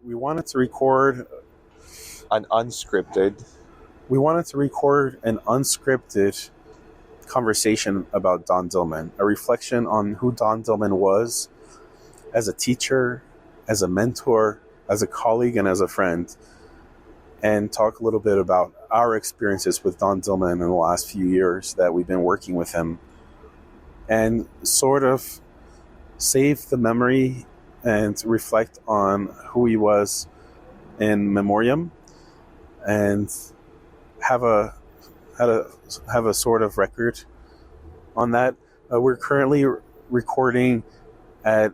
we wanted to record an unscripted. we wanted to record an unscripted conversation about Don Dillman, a reflection on who Don Dillman was as a teacher, as a mentor, as a colleague, and as a friend, and talk a little bit about our experiences with Don Dillman in the last few years that we've been working with him, and sort of save the memory and reflect on who he was in Memoriam, and have a sort of record on that. We're currently recording at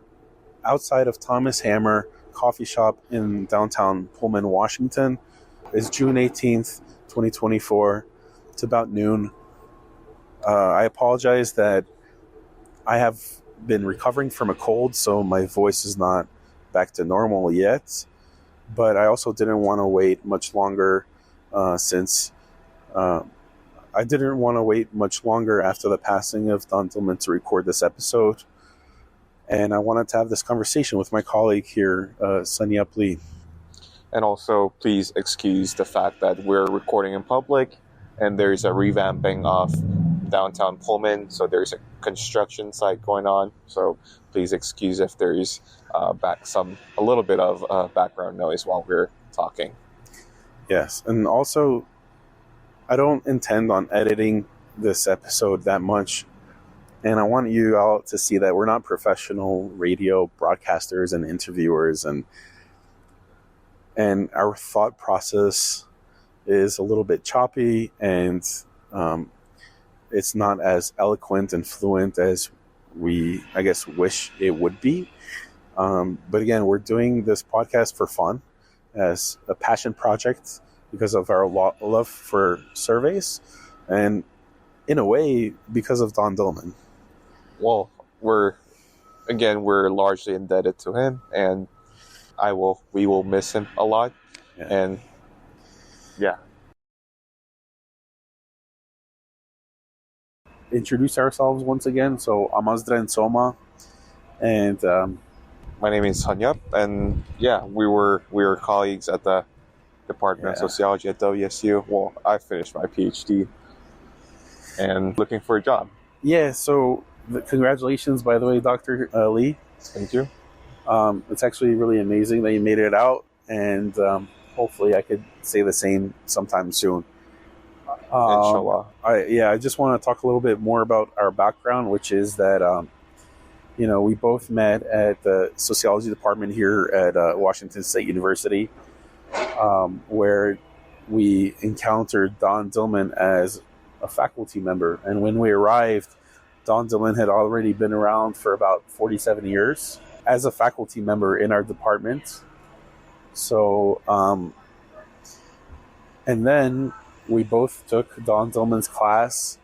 outside of Thomas Hammer Coffee Shop in downtown Pullman, Washington. It's June 18th, 2024. It's about noon. I apologize that I have been recovering from a cold, so my voice is not back to normal yet. But I also didn't want to wait much longer I didn't want to wait much longer after the passing of Don Dillman to record this episode. And I wanted to have this conversation with my colleague here, Sunny Lee. And also, please excuse the fact that we're recording in public and there's a revamping of downtown Pullman. So there's a construction site going on. So please excuse if there's a little bit of background noise while we're talking. Yes. And also, I don't intend on editing this episode that much. And I want you all to see that we're not professional radio broadcasters and interviewers, and our thought process is a little bit choppy, and it's not as eloquent and fluent as we, I guess, wish it would be. But again, we're doing this podcast for fun, as a passion project, because of our love for surveys, and in a way, because of Don Dillman. Well, we're largely indebted to him, and we will miss him a lot. Yeah. And yeah. Introduce ourselves once again. So I'm Azdren Soma, and my name is Hanyap, and yeah, we were colleagues at the Department of Sociology at WSU. Well, I finished my PhD and looking for a job. Yeah, so congratulations, by the way, Dr. Lee. Thank you. It's actually really amazing that you made it out, and hopefully I could say the same sometime soon. Inshallah. I just want to talk a little bit more about our background, which is that we both met at the sociology department here at Washington State University, where we encountered Don Dillman as a faculty member. And when we arrived, Don Dillman had already been around for about 47 years as a faculty member in our department. So, and then we both took Don Dillman's class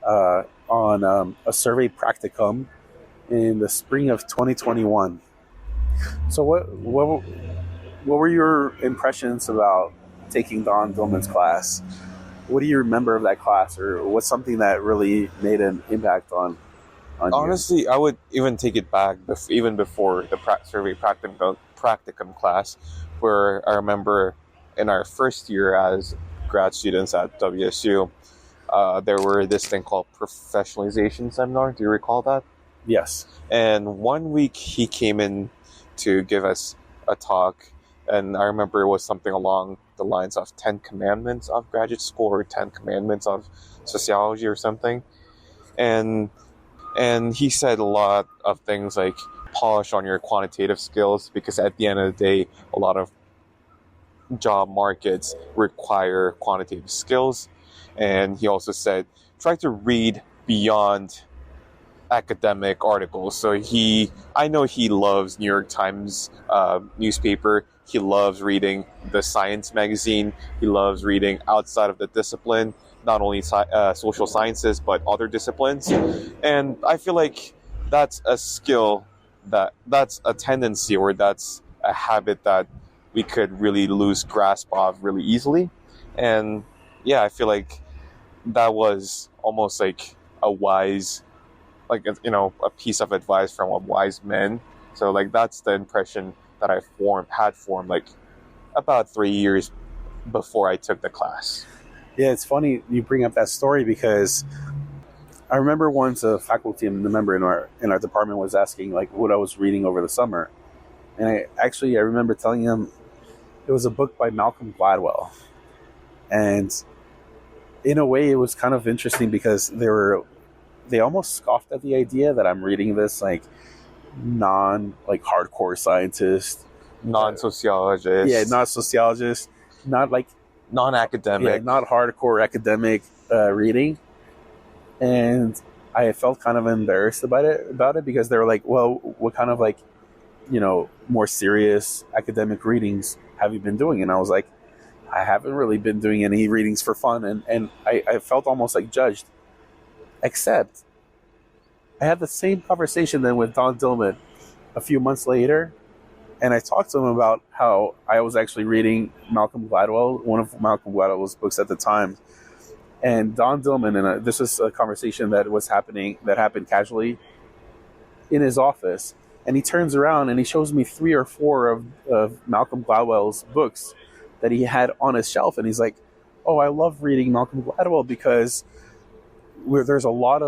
on a survey practicum in the spring of 2021. So what were your impressions about taking Don Dillman's class? What do you remember of that class, or what's something that really made an impact on Honestly, you? I would even take it back even before the survey practicum class, where I remember in our first year as grad students at WSU, there were this thing called professionalization seminar. Do you recall that? Yes. And one week he came in to give us a talk, and I remember it was something along the lines of 10 commandments of graduate school, or 10 commandments of sociology or something. And he said a lot of things like polish on your quantitative skills, because at the end of the day, a lot of job markets require quantitative skills. And he also said, try to read beyond academic articles. So I know he loves New York Times newspaper. He loves reading the science magazine. He loves reading outside of the discipline, not only social sciences, but other disciplines. And I feel like that's a skill, that's a tendency, or that's a habit that we could really lose grasp of really easily. And yeah, I feel like that was almost like a wise, like, a piece of advice from a wise man. So like that's the impression that I had formed like about 3 years before I took the class. Yeah, it's funny you bring up that story because I remember once a faculty member in our department was asking like what I was reading over the summer, and I remember telling him it was a book by Malcolm Gladwell, and in a way it was kind of interesting because they almost scoffed at the idea that I'm reading this like hardcore scientist, Non-sociologist. Yeah, not sociologist, not like non-academic. Not hardcore academic reading. And I felt kind of embarrassed about it because they were like, well, what kind of like, more serious academic readings have you been doing? And I was like, I haven't really been doing any readings for fun. And I felt almost like judged, except I had the same conversation then with Don Dillman a few months later. And I talked to him about how I was actually reading Malcolm Gladwell, one of Malcolm Gladwell's books at the time. And Don Dillman, and this was a conversation that happened casually in his office. And he turns around and he shows me 3 or 4 of Malcolm Gladwell's books that he had on his shelf. And he's like, oh, I love reading Malcolm Gladwell because there's a lot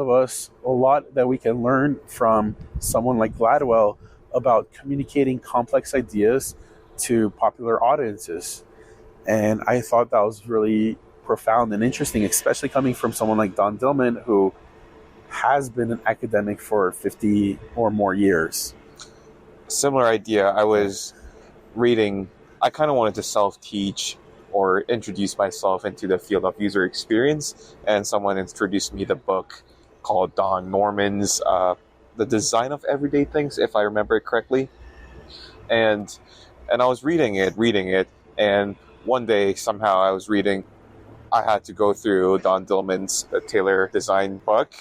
that we can learn from someone like Gladwell about communicating complex ideas to popular audiences. And I thought that was really profound and interesting, especially coming from someone like Don Dillman, who has been an academic for 50 or more years. Similar idea. I was reading, I kind of wanted to self-teach or introduce myself into the field of user experience, and someone introduced me the book called Don Norman's The Design of Everyday Things, if I remember it correctly. And I was reading it, and one day somehow I had to go through Don Dillman's Taylor Design book,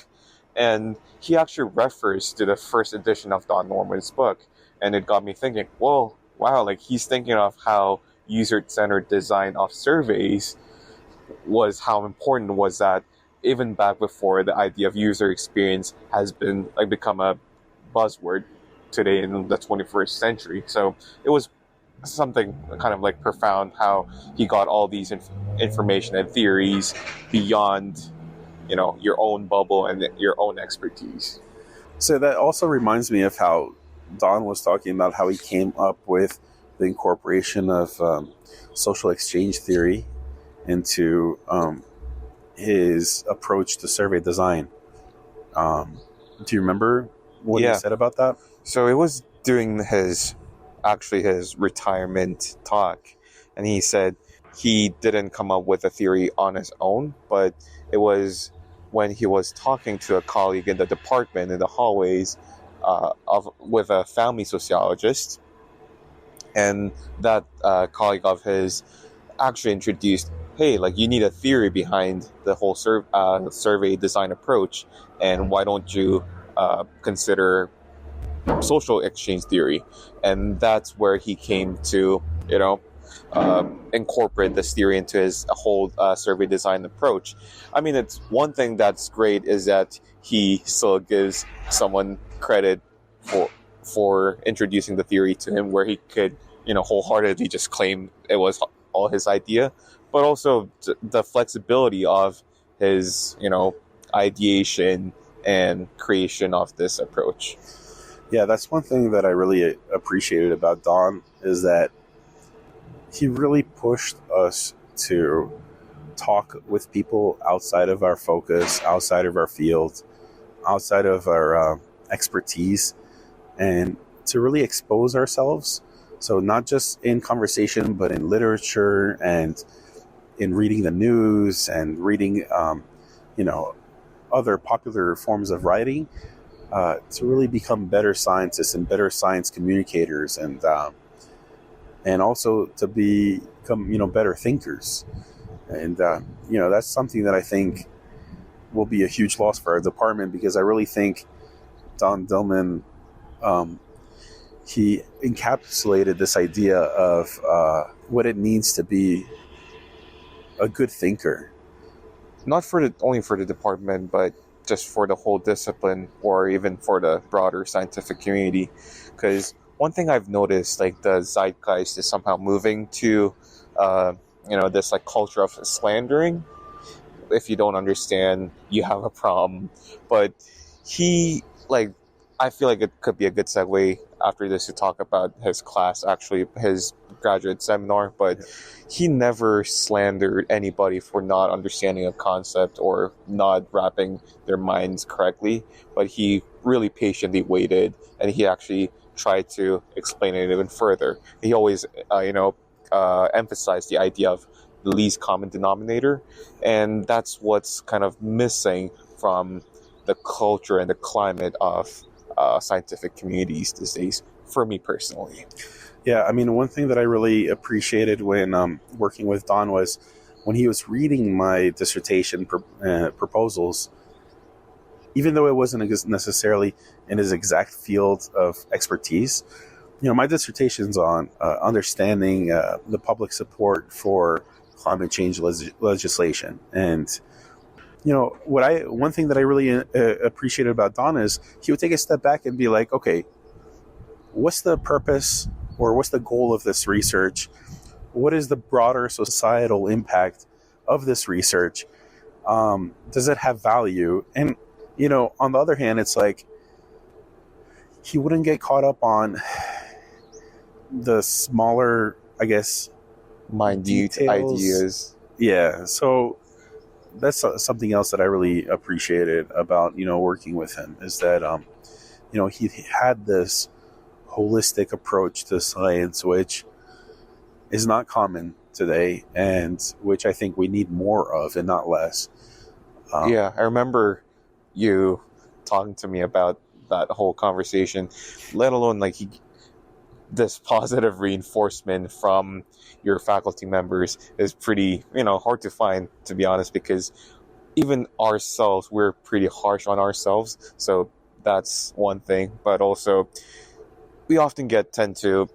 and he actually refers to the first edition of Don Norman's book, and it got me thinking, well, wow, like he's thinking of how user-centered design of surveys was, how important was that even back before the idea of user experience has been become a buzzword today in the 21st century. So it was something kind of like profound how he got all these information and theories beyond your own bubble and your own expertise. So that also reminds me of how Don was talking about how he came up with the incorporation of social exchange theory into his approach to survey design. Do you remember what he said about that? So it was during his retirement talk, and he said he didn't come up with a theory on his own, but it was when he was talking to a colleague in the department in the hallways with a family sociologist, and that colleague of his actually introduced, hey, like you need a theory behind the whole survey design approach, and why don't you consider social exchange theory? And that's where he came to incorporate this theory into his whole survey design approach. I mean, it's one thing that's great is that he still gives someone credit for introducing the theory to him, where he could wholeheartedly just claim it was all his idea, but also the flexibility of his ideation and creation of this approach. Yeah, that's one thing that I really appreciated about Don, is that he really pushed us to talk with people outside of our focus, outside of our field, outside of our expertise, and to really expose ourselves. So not just in conversation, but in literature and in reading the news and reading, other popular forms of writing, to really become better scientists and better science communicators, and also to become better thinkers. And that's something that I think will be a huge loss for our department, because I really think Don Dillman, he encapsulated this idea of what it means to be a good thinker. Not only for the department, but just for the whole discipline, or even for the broader scientific community. Because one thing I've noticed, like the zeitgeist is somehow moving to, this like culture of slandering. If you don't understand, you have a problem. But he, like, I feel like it could be a good segue after this to talk about his class, actually, his graduate seminar. But he never slandered anybody for not understanding a concept or not wrapping their minds correctly. But he really patiently waited, and he actually tried to explain it even further. He always, emphasized the idea of the least common denominator, and that's what's kind of missing from the culture and the climate of scientific communities these days, for me personally. Yeah, I mean, one thing that I really appreciated when working with Don was when he was reading my dissertation proposals, even though it wasn't necessarily in his exact field of expertise. My dissertation's on understanding the public support for climate change legislation. And, one thing that I really appreciated about Don is he would take a step back and be like, okay, what's the purpose or what's the goal of this research? What is the broader societal impact of this research? Does it have value? And, on the other hand, it's like he wouldn't get caught up on the smaller, I guess, minute details. Ideas. Yeah, so that's something else that I really appreciated about, working with him, is that, he had this holistic approach to science, which is not common today, and which I think we need more of and not less. Yeah, I remember you talking to me about that whole conversation, let alone like this positive reinforcement from your faculty members is pretty, hard to find, to be honest, because even ourselves, we're pretty harsh on ourselves. So that's one thing. But also, we often tend to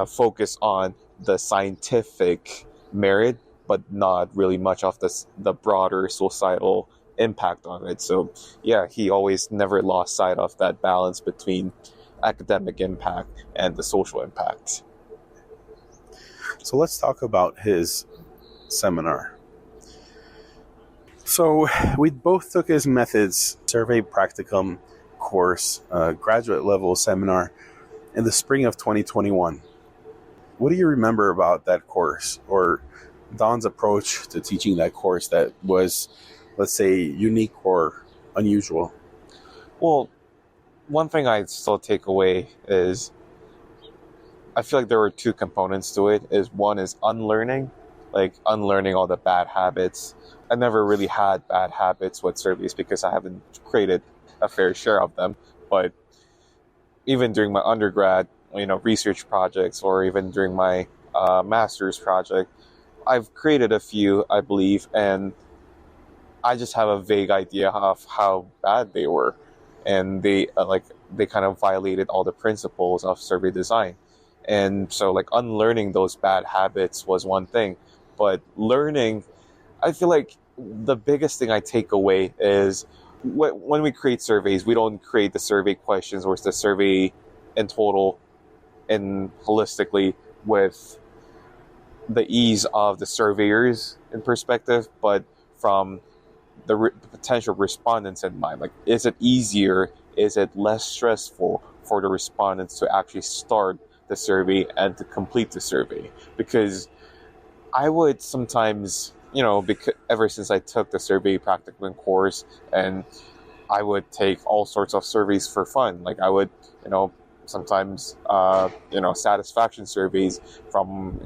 focus on the scientific merit, but not really much of the broader societal impact of it. So yeah, he always never lost sight of that balance between academic impact and the social impact. So let's talk about his seminar. So we both took his methods survey practicum course, graduate level seminar in the spring of 2021. What do you remember about that course, or Don's approach to teaching that course that was, let's say, unique or unusual? Well, one thing I still take away is I feel like there were two components to it. One is unlearning all the bad habits. I never really had bad habits with surveys because I haven't created a fair share of them. But even during my undergrad, research projects, or even during my master's project, I've created a few, I believe, and I just have a vague idea of how bad they were. And they kind of violated all the principles of survey design. And so like unlearning those bad habits was one thing, but learning, I feel like the biggest thing I take away is when we create surveys, we don't create the survey questions or the survey in total and holistically with the ease of the surveyors in perspective, but from the potential respondents in mind. Like, is it easier? Is it less stressful for the respondents to actually start the survey and to complete the survey? Because I would sometimes, ever since I took the survey practicum course, and I would take all sorts of surveys for fun. Like I would, sometimes, satisfaction surveys from,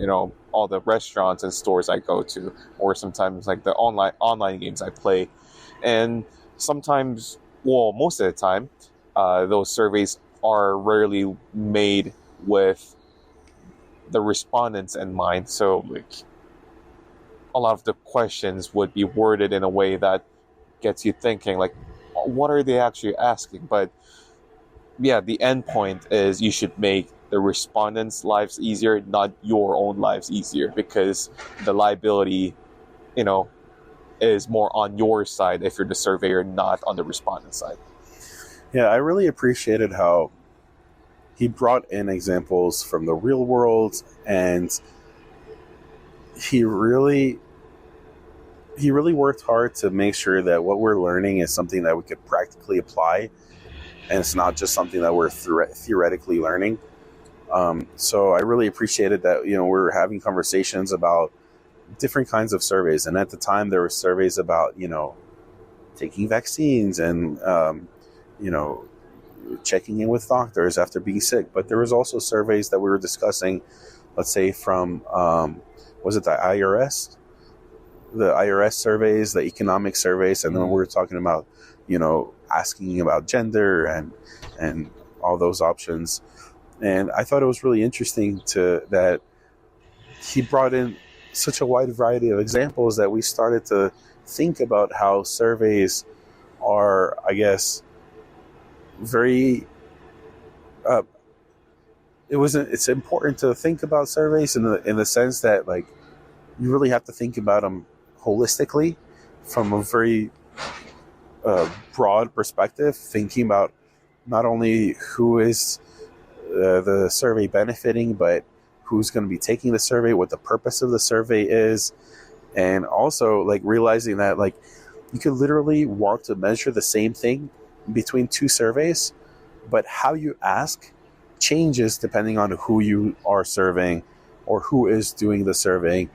all the restaurants and stores I go to, or sometimes like the online games I play. And sometimes, well, most of the time, those surveys are rarely made with the respondents in mind. So like a lot of the questions would be worded in a way that gets you thinking, like, what are they actually asking? But yeah, the end point is you should make the respondents' lives easier, not your own lives easier, because the liability, is more on your side if you're the surveyor, not on the respondent side. Yeah, I really appreciated how he brought in examples from the real world, and he really worked hard to make sure that what we're learning is something that we could practically apply, and it's not just something that we're theoretically learning. So I really appreciated that, we're having conversations about different kinds of surveys. And at the time, there were surveys about, taking vaccines and, checking in with doctors after being sick. But there was also surveys that we were discussing, let's say from, was it the IRS? The IRS surveys, the economic surveys. And then we were talking about, asking about gender and all those options. And I thought it was really interesting that he brought in such a wide variety of examples that we started to think about how surveys are, I guess, very. It's important to think about surveys in the sense that, like, you really have to think about them holistically from a very broad perspective, thinking about not only who is the survey benefiting, but who's going to be taking the survey, what the purpose of the survey is, and also like realizing that like you could literally want to measure the same thing between two surveys, but how you ask changes depending on who you are surveying or who is doing the surveying,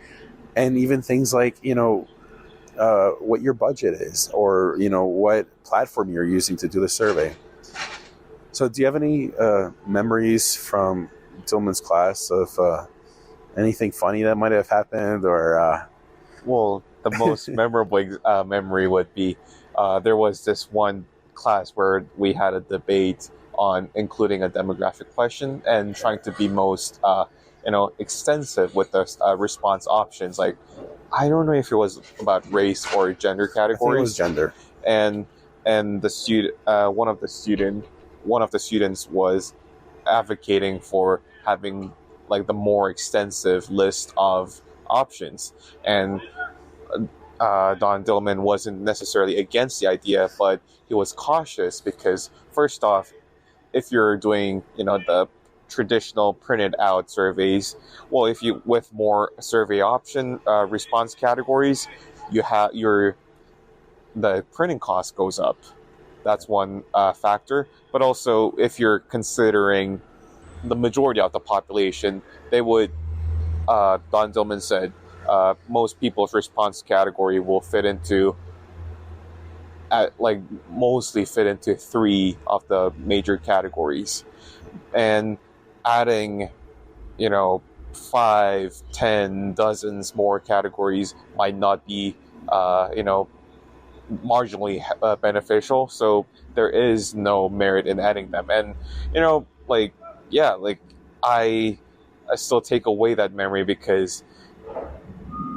and even things like what your budget is, or what platform you're using to do the survey. So do you have any memories from Dillman's class of anything funny that might have happened, or Well, the most memorable memory would be there was this one class where we had a debate on including a demographic question and trying to be most extensive with the response options. Like, I don't know if it was about race or gender categories. I think it was gender. And the student, one of the students was advocating for having like the more extensive list of options, and Don Dillman wasn't necessarily against the idea, but he was cautious because, first off, if you're doing the traditional printed out surveys, well, if you with more survey option response categories, you have the printing cost goes up. That's one factor. But also, if you're considering the majority of the population, they would, Don Dillman said, most people's response category will mostly fit into 3 of the major categories. And adding, 5, 10, dozens more categories might not be, marginally beneficial. So there is no merit in adding them. And I still take away that memory, because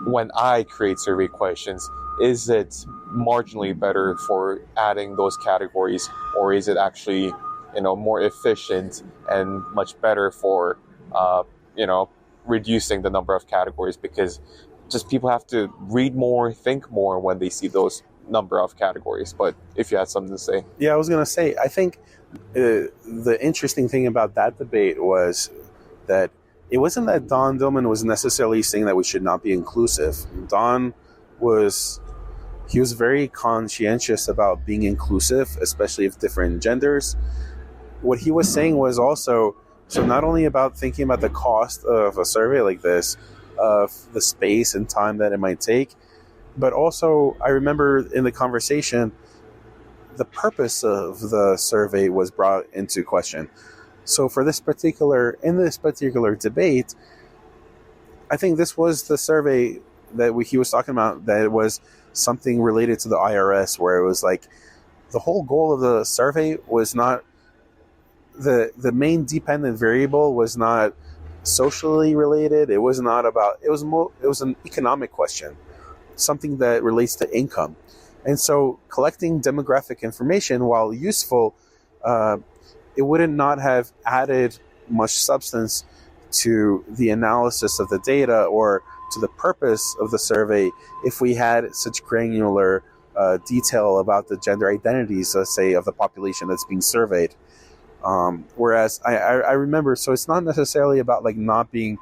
when I create survey questions, is it marginally better for adding those categories, or is it actually more efficient and much better for reducing the number of categories? Because just people have to read more, think more when they see those number of categories. But if you had something to say. Yeah, I was going to say, I think the interesting thing about that debate was that it wasn't that Don Dillman was necessarily saying that we should not be inclusive. Don was very conscientious about being inclusive, especially of different genders. What he was saying was also, so not only about thinking about the cost of a survey like this, of the space and time that it might take, but also I remember in the conversation, the purpose of the survey was brought into question. So in this particular debate, I think this was the survey that he was talking about, that it was something related to the IRS, where it was like the whole goal of the survey was not the main dependent variable was not socially related. It was not about, it was an economic question, something that relates to income. And so collecting demographic information, while useful, it wouldn't not have added much substance to the analysis of the data or to the purpose of the survey if we had such granular detail about the gender identities, let's say, of the population that's being surveyed. Whereas I remember, so it's not necessarily about like not being,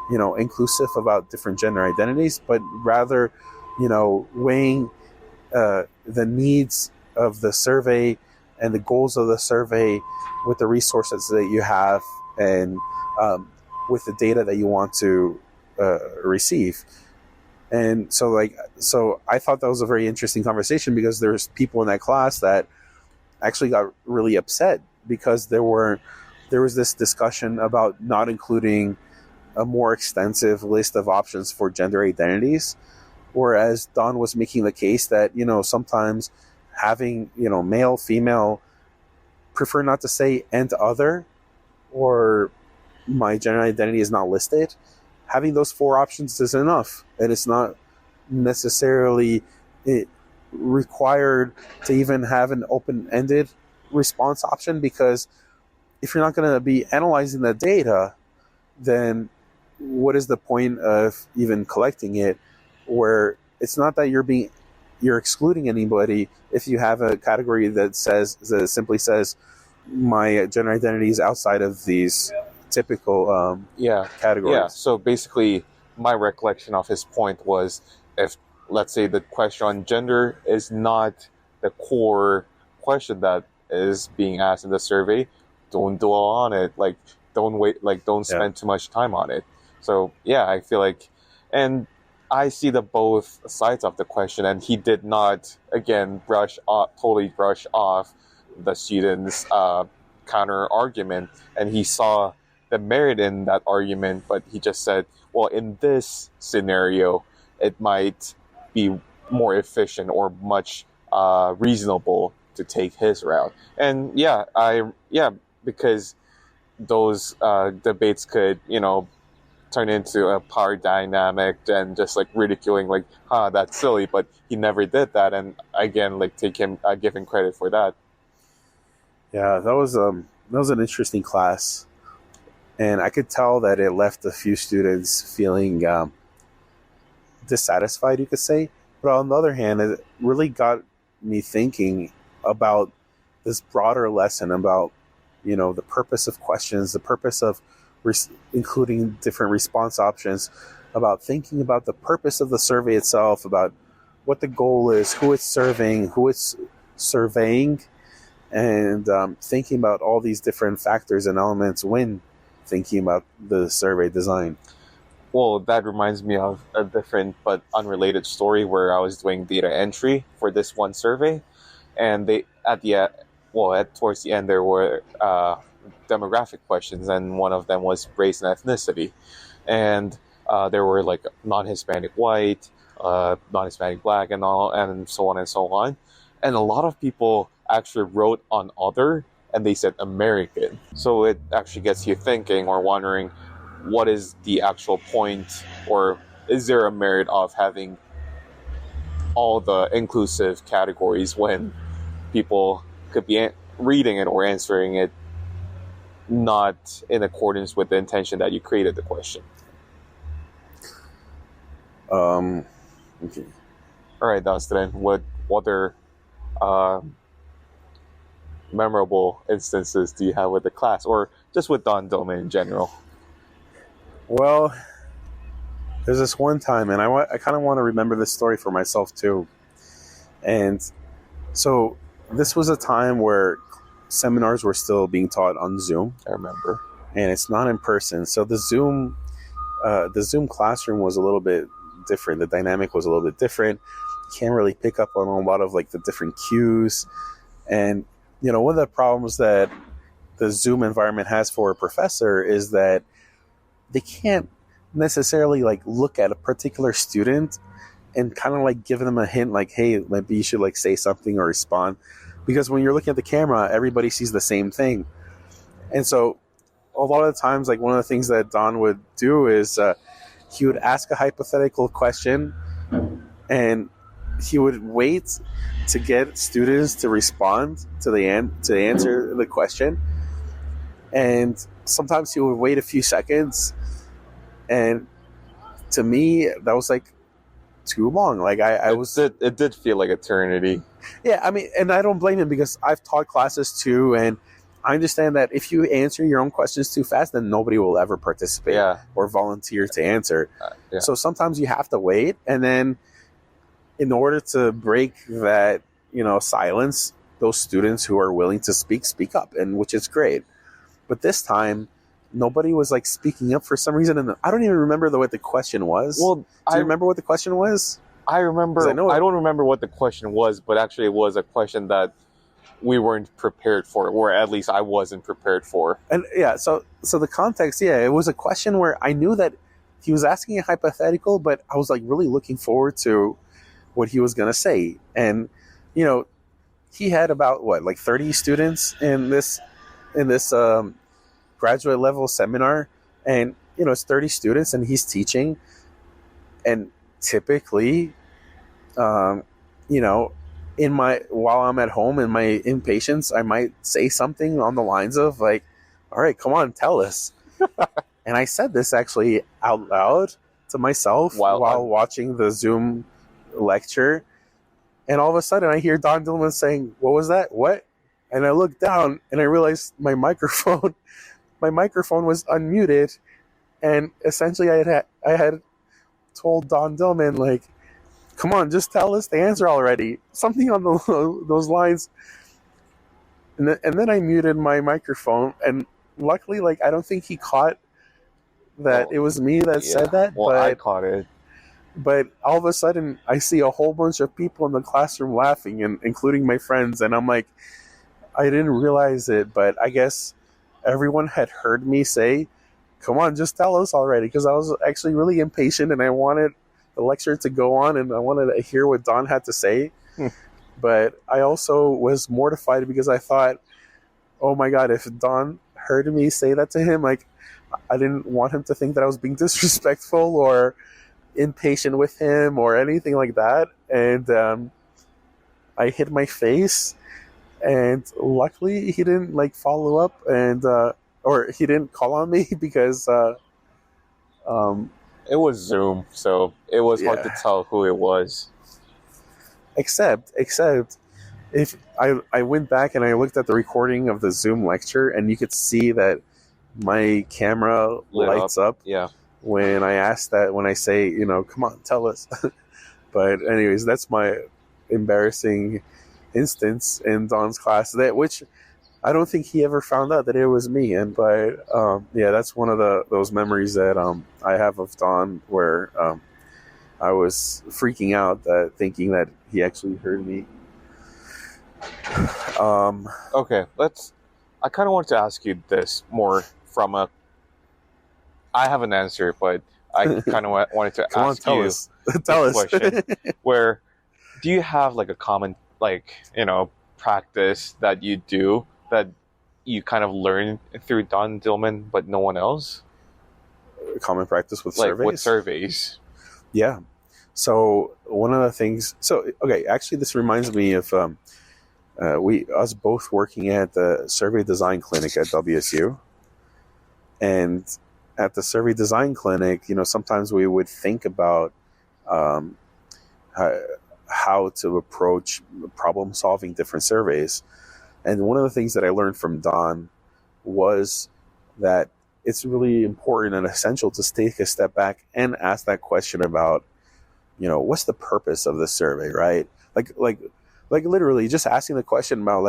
inclusive about different gender identities, but rather, weighing the needs of the survey and the goals of the survey with the resources that you have and with the data that you want to receive. And so I thought that was a very interesting conversation, because there's people in that class that actually got really upset because there was this discussion about not including a more extensive list of options for gender identities, whereas Don was making the case that sometimes having male, female, prefer not to say and other, or my gender identity is not listed. Having those 4 options is enough, and it's not necessarily required to even have an open-ended response option, because if you're not going to be analyzing the data, then what is the point of even collecting it, where it's not that you're excluding anybody if you have a category that simply says my gender identity is outside of these typical categories. Yeah, so basically my recollection of his point was, if let's say the question on gender is not the core question that is being asked in the survey, don't dwell on it. Like, don't spend too much time on it. So yeah, I feel like, and I see the both sides of the question, and he did not again totally brush off the student's counter argument, and he saw the merit in that argument, but he just said, well, in this scenario, it might be more efficient or much reasonable to take his route. And because those debates could, turn into a power dynamic and just like ridiculing, like, that's silly, but he never did that. And again, like, give him credit for that. Yeah, that was an interesting class, and I could tell that it left a few students feeling dissatisfied, you could say. But on the other hand, it really got me thinking about this broader lesson about, the purpose of questions, the purpose of including different response options, about thinking about the purpose of the survey itself, about what the goal is, who it's serving, who it's surveying, and thinking about all these different factors and elements when thinking about the survey design. Well, that reminds me of a different but unrelated story where I was doing data entry for this one survey, and towards the end there were demographic questions, and one of them was race and ethnicity, and there were like non-Hispanic white, non-Hispanic black, and all, and so on and so on, and a lot of people actually wrote on other, and they said American. So it actually gets you thinking or wondering, what is the actual point, or is there a merit of having all the inclusive categories when people could be reading it or answering it not in accordance with the intention that you created the question? Okay. All right, Dustin, what other memorable instances do you have with the class, or just with Don Dillman in general? Well, there's this one time, and I kind of want to remember this story for myself too. And so this was a time where seminars were still being taught on Zoom. I remember. And it's not in person. So the Zoom classroom was a little bit different. The dynamic was a little bit different. You can't really pick up on a lot of like the different cues. And, one of the problems that the Zoom environment has for a professor is that they can't necessarily like look at a particular student and kind of like give them a hint, like, hey, maybe you should like say something or respond, because when you're looking at the camera, everybody sees the same thing. And so a lot of the times, like, one of the things that Don would do is he would ask a hypothetical question, and he would wait to get students to respond to answer the question. And sometimes he would wait a few seconds, and to me that was like too long. Like it did feel like eternity. Yeah, I mean, and I don't blame him, because I've taught classes too, and I understand that if you answer your own questions too fast, then nobody will ever participate or volunteer to answer. So sometimes you have to wait, and then in order to break that, silence, those students who are willing to speak up, and which is great. But this time, nobody was like speaking up for some reason, and I don't even remember what the question was. Well, do you remember what the question was? I remember. I don't remember what the question was, but actually, it was a question that we weren't prepared for, or at least I wasn't prepared for. And so the context, it was a question where I knew that he was asking a hypothetical, but I was like really looking forward to what he was going to say. And, he had about 30 students in this graduate level seminar, and, it's 30 students and he's teaching. And typically, while I'm at home in my impatience, I might say something on the lines of like, all right, come on, tell us. And I said this actually out loud to myself while watching the Zoom lecture. And all of a sudden I hear Don Dillman saying, what was that? What? And I looked down and I realized my microphone was unmuted. And essentially I had told Don Dillman, like, come on, just tell us the answer already. Something on those lines. And then I muted my microphone, and luckily, I don't think he caught that it was me that said that. Well, I caught it. But all of a sudden, I see a whole bunch of people in the classroom laughing, and including my friends, and I'm like, I didn't realize it, but I guess everyone had heard me say, come on, just tell us already, because I was actually really impatient, and I wanted the lecture to go on, and I wanted to hear what Don had to say. But I also was mortified because I thought, oh my God, if Don heard me say that to him, I didn't want him to think that I was being disrespectful or impatient with him or anything like that. And I hit my face, and luckily he didn't follow up, and or he didn't call on me because it was Zoom, so it was hard to tell who it was. Except if I went back and I looked at the recording of the Zoom lecture, and you could see that my camera lights up when I say, come on, tell us. But anyways, that's my embarrassing instance in Don's class, which I don't think he ever found out that it was me. But that's one of those memories that I have of Don, where I was freaking out, thinking that he actually heard me. Okay, I kind of want to ask you this more from I have an answer, but I kind of wanted to ask you tell us. Question. Where do you have a common practice that you do that you kind of learn through Don Dillman, but no one else? A common practice with surveys? With surveys. Yeah. So one of the things... So, okay, actually this reminds me of us both working at the survey design clinic at WSU. And at the survey design clinic, sometimes we would think about how to approach problem-solving different surveys. And one of the things that I learned from Don was that it's really important and essential to take a step back and ask that question about, what's the purpose of the survey, right? Like literally just asking the question about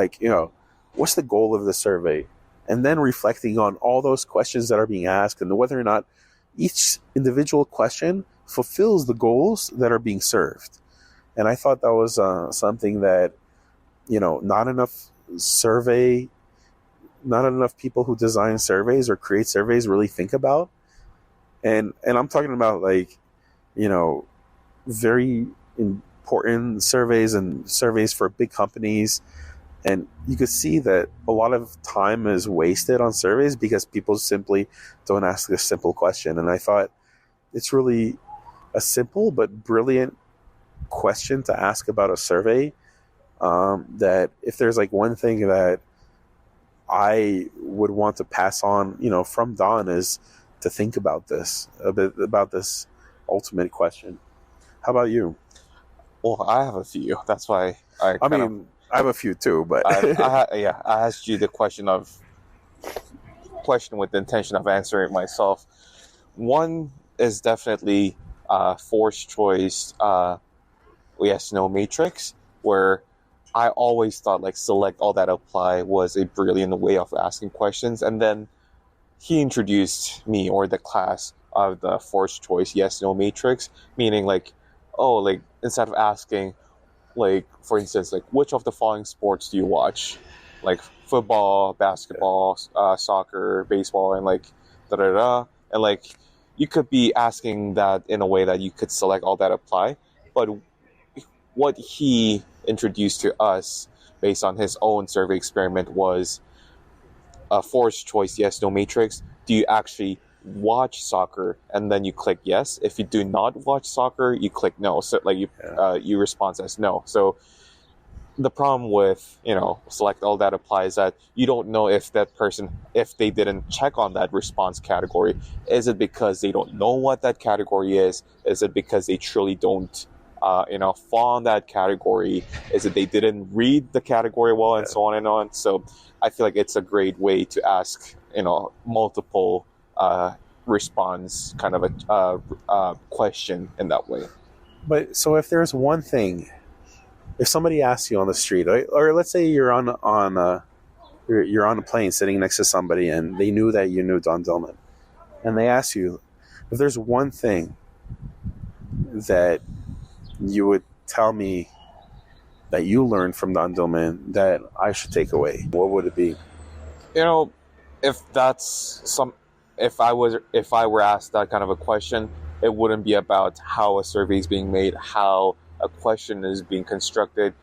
what's the goal of the survey? And then reflecting on all those questions that are being asked and whether or not each individual question fulfills the goals that are being served. And I thought that was something that, not enough people who design surveys or create surveys really think about. And I'm talking about very important surveys and surveys for big companies. And you could see that a lot of time is wasted on surveys because people simply don't ask a simple question. And I thought it's really a simple but brilliant question to ask about a survey. That if there's one thing that I would want to pass on, from Don, is to think about this, a bit about this ultimate question. How about you? Well, I have a few. That's why I have a few too, but I asked you the question of question with the intention of answering it myself. One is definitely forced choice yes no matrix, where I always thought like select all that apply was a brilliant way of asking questions, and then he introduced me or the class of the forced choice yes no matrix, meaning like, oh, like instead of asking, like for instance, like which of the following sports do you watch, like football, basketball, soccer, baseball, and like da da da, and like you could be asking that in a way that you could select all that apply, but what he introduced to us based on his own survey experiment was a forced choice yes no matrix. Do you actually watch soccer? And then you click yes. If you do not watch soccer, you click no. So like you respond as no. So the problem with select all that applies that you don't know if that person, if they didn't check on that response category, is it because they don't know what that category is it because they truly don't fall in that category, is it they didn't read the category well, and so on and on. So I feel like it's a great way to ask multiple response kind of a question in that way. But so if there's one thing, if somebody asks you on the street, or let's say you're on a plane sitting next to somebody and they knew that you knew Don Dillman, and they ask you if there's one thing that you would tell me that you learned from Don Dillman that I should take away, what would it be? If I were asked that kind of a question, it wouldn't be about how a survey is being made, how a question is being constructed.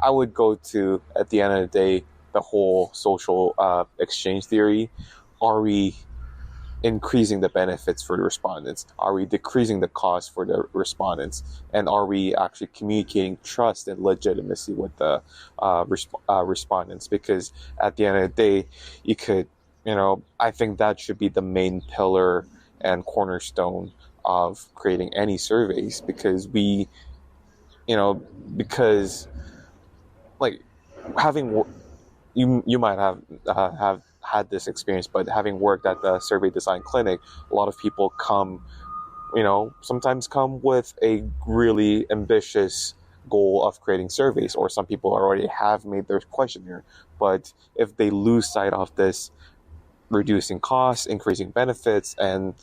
I would go to, at the end of the day, the whole social exchange theory. Are we increasing the benefits for the respondents? Are we decreasing the cost for the respondents? And are we actually communicating trust and legitimacy with the respondents? Because at the end of the day, you could, I think that should be the main pillar and cornerstone of creating any surveys, because because like having, you might have had this experience, but having worked at the survey design clinic, a lot of people sometimes come with a really ambitious goal of creating surveys, or some people already have made their questionnaire. But if they lose sight of this reducing costs, increasing benefits, and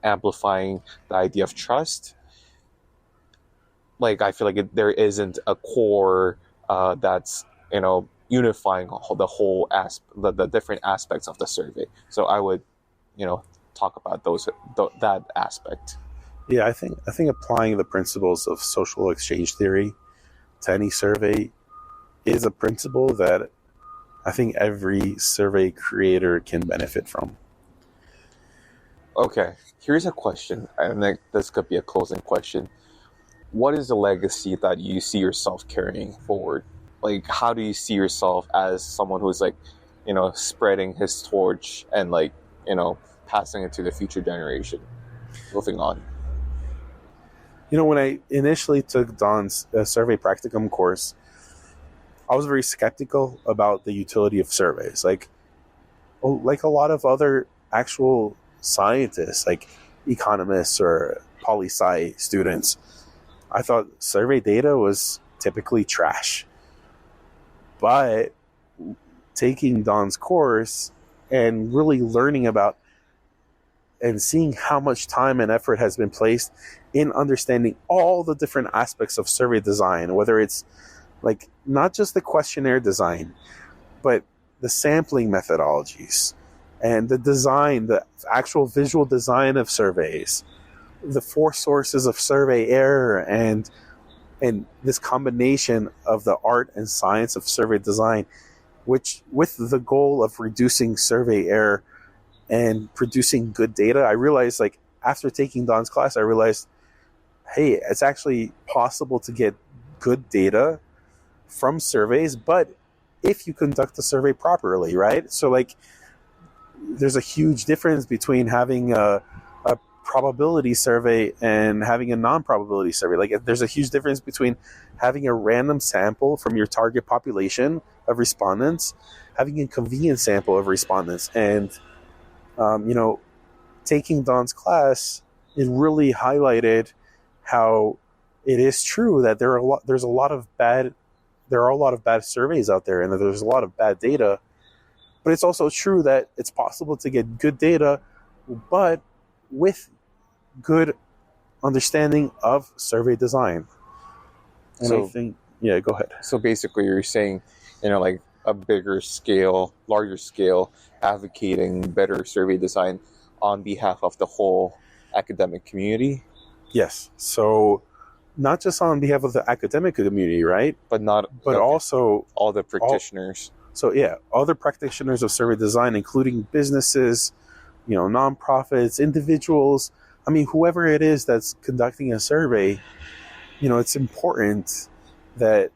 amplifying the idea of trust, like I feel like there isn't a core that's unifying the whole the different aspects of the survey. So I would talk about that aspect. Yeah, I think applying the principles of social exchange theory to any survey is a principle that I think every survey creator can benefit from. Okay, here's a question, and this could be a closing question. What is the legacy that you see yourself carrying forward? Like, how do you see yourself as someone who's like, spreading his torch and like, passing it to the future generation? Moving on. When I initially took Don's survey practicum course, I was very skeptical about the utility of surveys. Like a lot of other actual scientists, like economists or poli-sci students, I thought survey data was typically trash. But taking Don's course and really learning about and seeing how much time and effort has been placed in understanding all the different aspects of survey design, whether it's like not just the questionnaire design, but the sampling methodologies and the design, the actual visual design of surveys, the four sources of survey error, and this combination of the art and science of survey design, which with the goal of reducing survey error and producing good data. I realized, like, after taking Don's class, I realized, hey, it's actually possible to get good data from surveys, but if you conduct the survey properly, right? So, like, there's a huge difference between having a probability survey and having a non-probability survey. Like, there's a huge difference between having a random sample from your target population of respondents, having a convenient sample of respondents, and You know, taking Don's class, it really highlighted how it is true that there are a lot of bad surveys out there, and that there's a lot of bad data. But it's also true that it's possible to get good data, but with good understanding of survey design. And I think, yeah, go ahead. So basically, you're saying, like a bigger scale, larger scale, advocating better survey design on behalf of the whole academic community. Yes. So not just on behalf of the academic community, right? But also all the practitioners. So yeah, other practitioners of survey design, including businesses, nonprofits, individuals. I mean, whoever it is that's conducting a survey, it's important that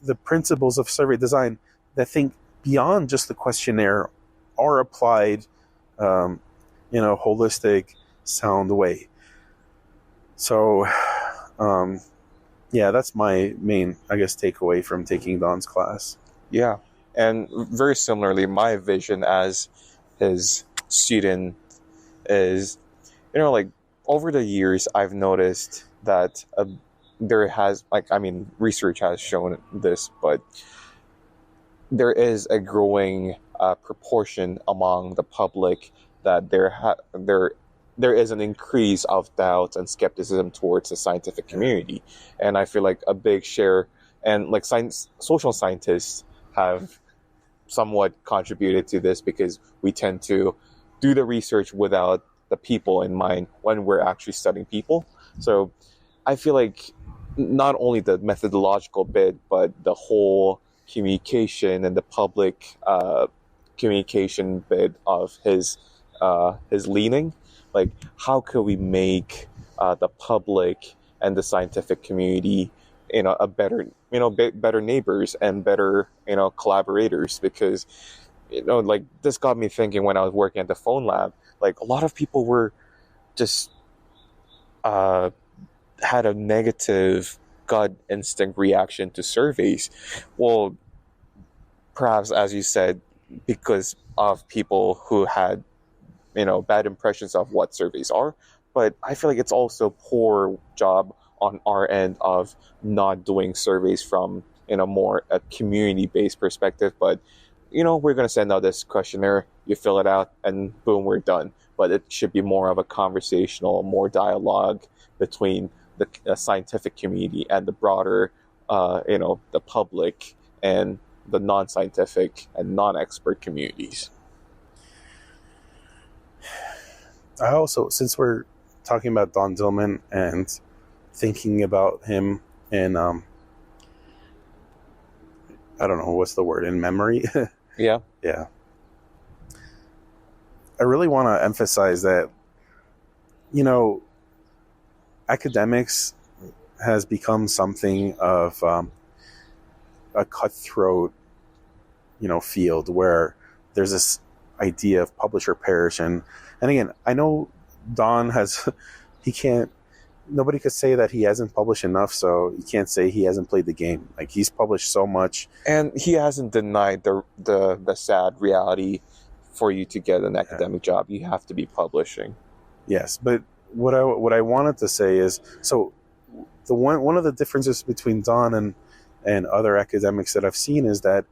the principles of survey design that think beyond just the questionnaire are applied in a holistic, sound way. So, yeah, that's my main, I guess, takeaway from taking Don's class. Yeah. And very similarly, my vision as his student is, like over the years, I've noticed that there has, research has shown this, but there is a growing proportion among the public that there is an increase of doubt and skepticism towards the scientific community. And I feel like a big share, and like social scientists have somewhat contributed to this, because we tend to do the research without the people in mind when we're actually studying people. So I feel like not only the methodological bit, but the whole communication and the public communication bit of his leaning, like how could we make the public and the scientific community a better better neighbors and better collaborators. Because like this got me thinking when I was working at the phone lab, like a lot of people were just had a negative gut instinct reaction to surveys. Well, perhaps, as you said, because of people who had bad impressions of what surveys are. But I feel like it's also poor job on our end of not doing surveys from more a community-based perspective. But we're going to send out this questionnaire, you fill it out, and boom, we're done. But it should be more of a conversational, more dialogue between the scientific community and the broader the public and the non-scientific and non-expert communities. I also, since we're talking about Don Dillman and thinking about him in, I don't know, what's the word, in memory? Yeah. Yeah. I really want to emphasize that, academics has become something of a cutthroat, field where there's this idea of publish or perish. And again, I know Don nobody could say that he hasn't published enough, so you can't say he hasn't played the game. Like, he's published so much. And he hasn't denied the sad reality for you to get an academic job. You have to be publishing. Yes, but what I wanted to say is, so one of the differences between Don and other academics that I've seen is that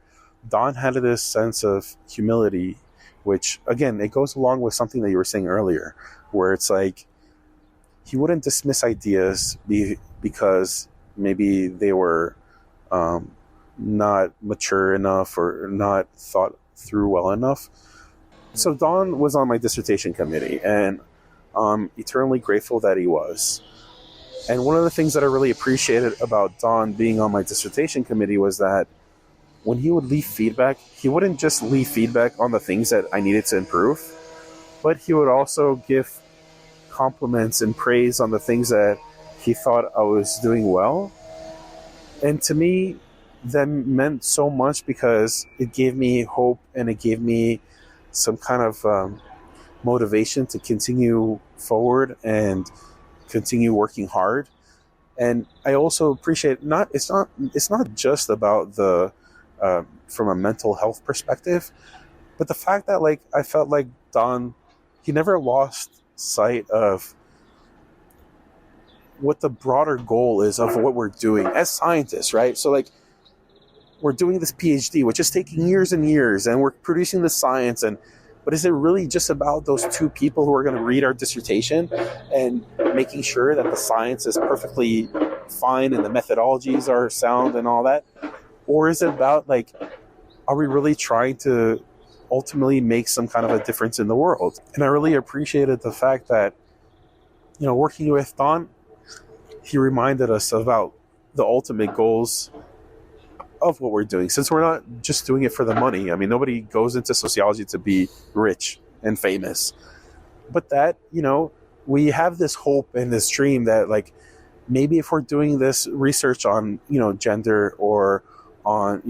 Don had this sense of humility, which, again, it goes along with something that you were saying earlier, where it's like he wouldn't dismiss ideas because maybe they were not mature enough or not thought through well enough. So Don was on my dissertation committee, and I'm eternally grateful that he was. And one of the things that I really appreciated about Don being on my dissertation committee was that when he would leave feedback, he wouldn't just leave feedback on the things that I needed to improve, but he would also give compliments and praise on the things that he thought I was doing well. And to me, that meant so much, because it gave me hope and it gave me some kind of motivation to continue forward and continue working hard. And I also appreciate it's not just about the from a mental health perspective, but the fact that, like, I felt like Don, he never lost sight of what the broader goal is of what we're doing as scientists, right? So like, we're doing this PhD, which is taking years and years, and we're producing the science, but is it really just about those two people who are going to read our dissertation and making sure that the science is perfectly fine and the methodologies are sound and all that? Or is it about, like, are we really trying to ultimately make some kind of a difference in the world? And I really appreciated the fact that, working with Don, he reminded us about the ultimate goals of what we're doing, since we're not just doing it for the money. I mean, nobody goes into sociology to be rich and famous, but that, we have this hope and this dream that, like, maybe if we're doing this research on, gender, or on,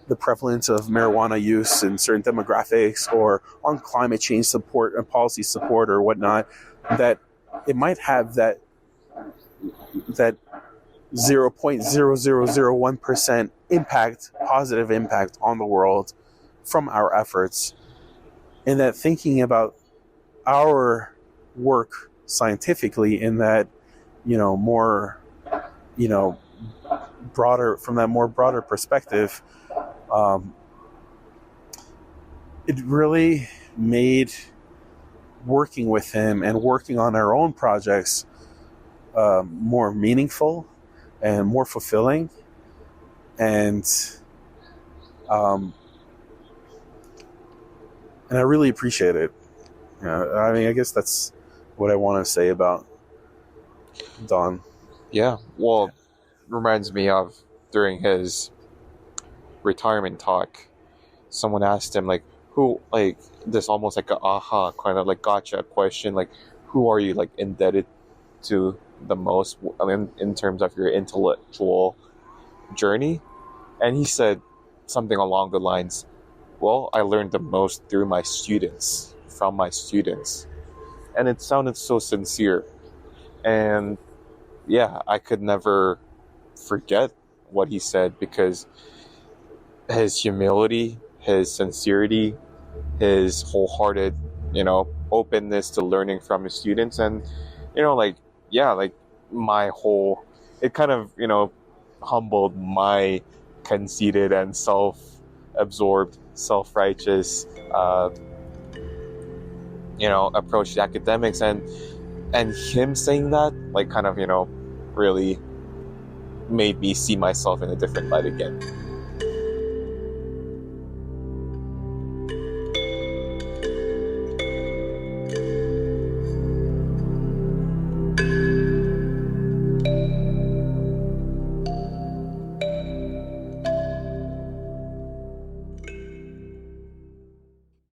the prevalence of marijuana use in certain demographics, or on climate change support and policy support or whatnot, that it might have that 0.0001% positive impact on the world from our efforts. And that thinking about our work scientifically in that, more, broader, from that more broader perspective, it really made working with him and working on our own projects more meaningful and more fulfilling. And I really appreciate it. I mean, I guess that's what I want to say about Don. Yeah, well, reminds me of during his retirement talk, someone asked him, like, who, like, this almost like a aha kind of like gotcha question, like, who are you, like, indebted to the most, I mean, in terms of your intellectual journey? And he said something along the lines, well, I learned the most through my students, from my students. And it sounded so sincere. And yeah, I could never forget what he said, because his humility, his sincerity, his wholehearted, openness to learning from his students, and, like my whole, it kind of, humbled my conceited and self-absorbed, self-righteous, approach to academics, and him saying that, like, kind of, really made me see myself in a different light again.